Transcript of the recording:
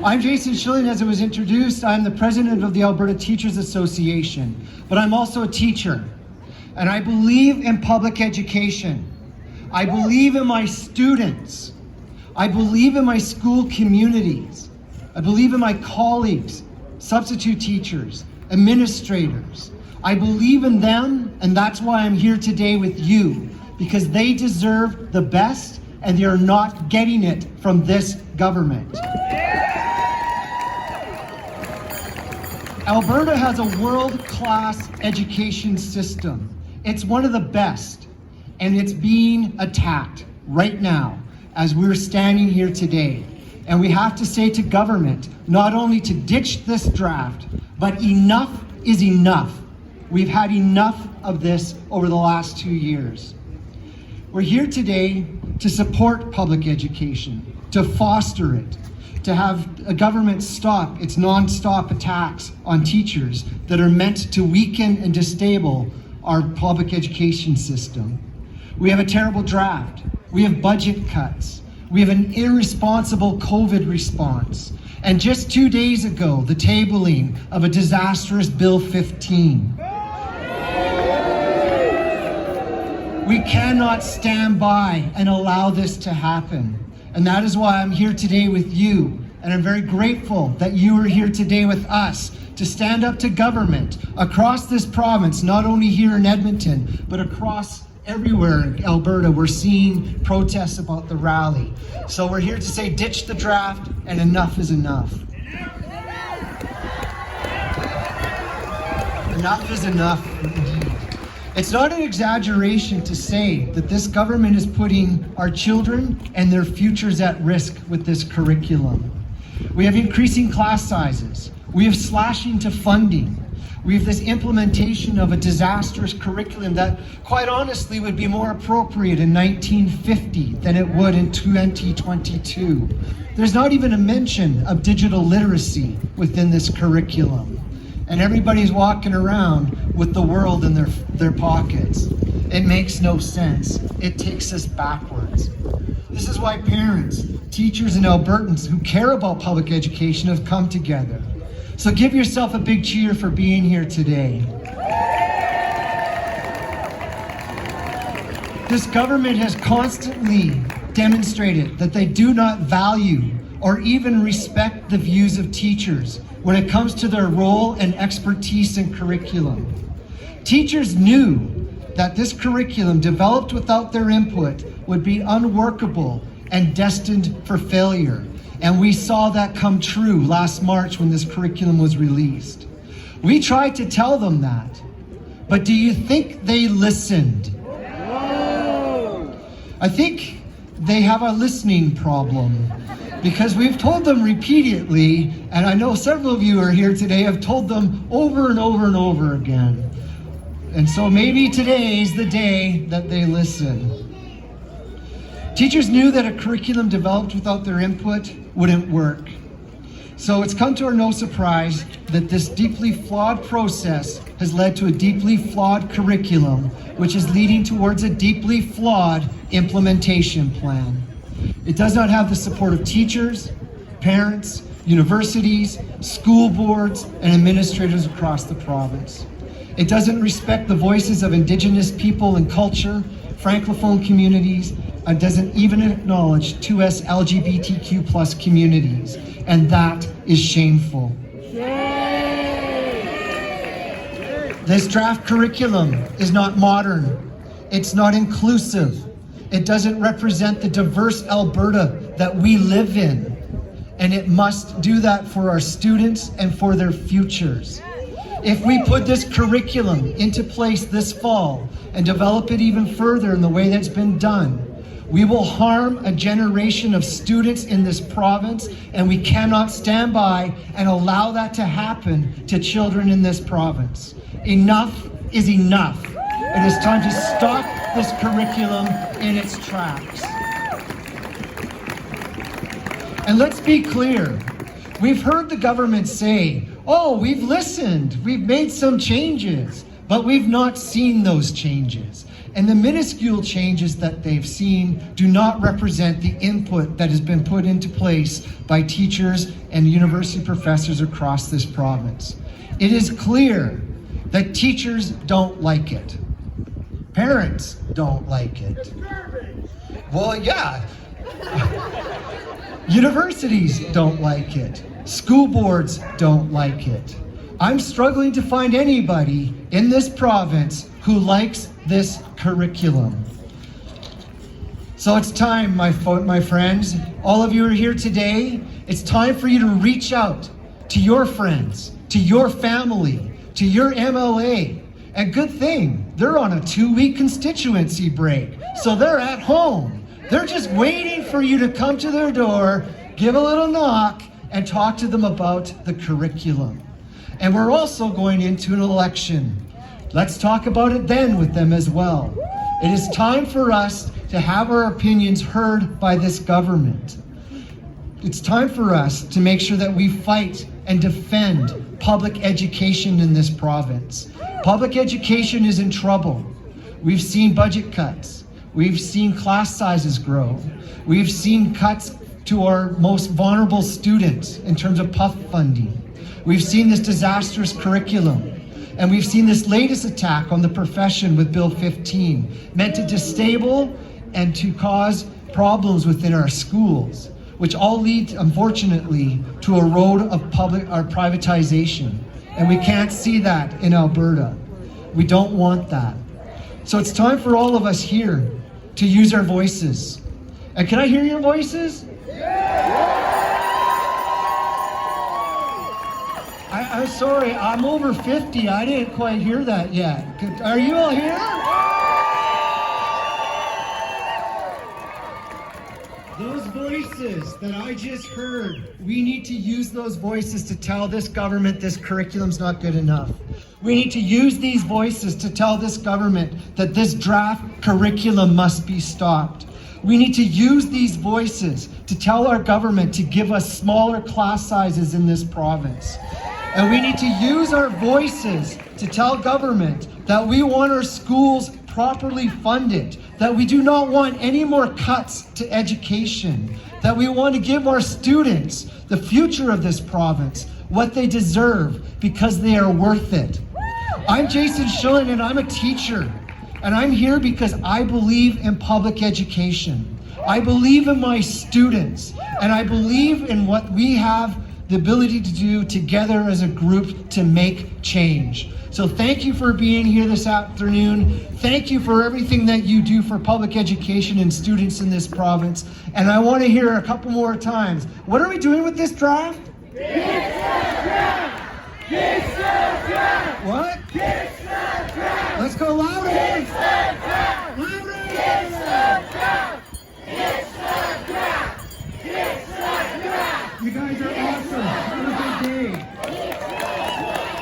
I'm Jason Schilling, as it was introduced. I'm the president of the Alberta Teachers Association, but I'm also a teacher, and I believe in public education. I believe in my students. I believe in my school communities. I believe in my colleagues, substitute teachers, administrators. I believe in them, and that's why I'm here today with you, because they deserve the best, and they are not getting it from this government. Alberta has a world-class education system. It's one of the best, and it's being attacked right now as we're standing here today. And we have to say to government, not only to ditch this draft, but enough is enough. We've had enough of this over the last 2 years. We're here today to support public education, to foster it, to have a government stop its non-stop attacks on teachers that are meant to weaken and destabilize our public education system. We have a terrible draft. We have budget cuts. We have an irresponsible COVID response. And just 2 days ago, the tabling of a disastrous Bill 15. We cannot stand by and allow this to happen. And that is why I'm here today with you. And I'm very grateful that you are here today with us to stand up to government across this province, not only here in Edmonton, but across everywhere in Alberta. We're seeing protests about the rally. So we're here to say ditch the draft and enough is enough. Enough is enough indeed. It's not an exaggeration to say that this government is putting our children and their futures at risk with this curriculum. We have increasing class sizes. We have slashing to funding. We have this implementation of a disastrous curriculum that, quite honestly, would be more appropriate in 1950 than it would in 2022. There's not even a mention of digital literacy within this curriculum. And everybody's walking around with the world in their pockets. It makes no sense. It takes us backwards. This is why parents, teachers, and Albertans who care about public education have come together. So give yourself a big cheer for being here today. This government has constantly demonstrated that they do not value or even respect the views of teachers when it comes to their role and expertise in curriculum. Teachers knew that this curriculum developed without their input would be unworkable and destined for failure. And we saw that come true last March when this curriculum was released. We tried to tell them that, but do you think they listened? No. I think they have a listening problem, because we've told them repeatedly, and I know several of you are here today, have told them over and over and over again. And so maybe today's the day that they listen. Teachers knew that a curriculum developed without their input wouldn't work. So it's come to our no surprise that this deeply flawed process has led to a deeply flawed curriculum, which is leading towards a deeply flawed implementation plan. It does not have the support of teachers, parents, universities, school boards, and administrators across the province. It doesn't respect the voices of Indigenous people and culture, Francophone communities, and doesn't even acknowledge 2S LGBTQ+ communities, and that is shameful. This draft curriculum is not modern. It's not inclusive. It doesn't represent the diverse Alberta that we live in, and it must do that for our students and for their futures. If we put this curriculum into place this fall and develop it even further in the way that's been done, we will harm a generation of students in this province, and we cannot stand by and allow that to happen to children in this province. Enough is enough. It is time to stop this curriculum in its tracks. And let's be clear. We've heard the government say, oh, we've listened, we've made some changes, but we've not seen those changes. And the minuscule changes that they've seen do not represent the input that has been put into place by teachers and university professors across this province. It is clear that teachers don't like it. Parents don't like it. Well, yeah. Universities don't like it. School boards don't like it. I'm struggling to find anybody in this province who likes this curriculum. So it's time, my friends, all of you are here today, it's time for you to reach out to your friends, to your family, to your MLA. And good thing, they're on a 2-week constituency break, so they're at home. They're just waiting for you to come to their door, give a little knock, and talk to them about the curriculum. And we're also going into an election. Let's talk about it then with them as well. It is time for us to have our opinions heard by this government. It's time for us to make sure that we fight and defend public education in this province. Public education is in trouble. We've seen budget cuts. We've seen class sizes grow. We've seen cuts to our most vulnerable students in terms of PUF funding. We've seen this disastrous curriculum. And we've seen this latest attack on the profession with Bill 15, meant to destabilize and to cause problems within our schools, which all lead, unfortunately, to a road of public or privatization. And we can't see that in Alberta. We don't want that. So it's time for all of us here to use our voices. And can I hear your voices? I'm sorry, I'm over 50. I didn't quite hear that yet. Are you all here? Those voices that I just heard, we need to use those voices to tell this government this curriculum's not good enough. We need to use these voices to tell this government that this draft curriculum must be stopped. We need to use these voices to tell our government to give us smaller class sizes in this province. And we need to use our voices to tell government that we want our schools properly funded, that we do not want any more cuts to education, that we want to give our students, the future of this province, what they deserve because they are worth it. I'm Jason Schilling and I'm a teacher, and I'm here because I believe in public education. I believe in my students, and I believe in what we have the ability to do together as a group to make change. So thank you for being here this afternoon. Thank you for everything that you do for public education and students in this province. And I want to hear a couple more times. What are we doing with this draft? Ditch the draft! Ditch the draft! What? Ditch the draft! Let's go louder! Ditch the draft! Louder! Ditch the draft! Ditch the draft! Ditch the draft! You guys are awesome. Have a good day.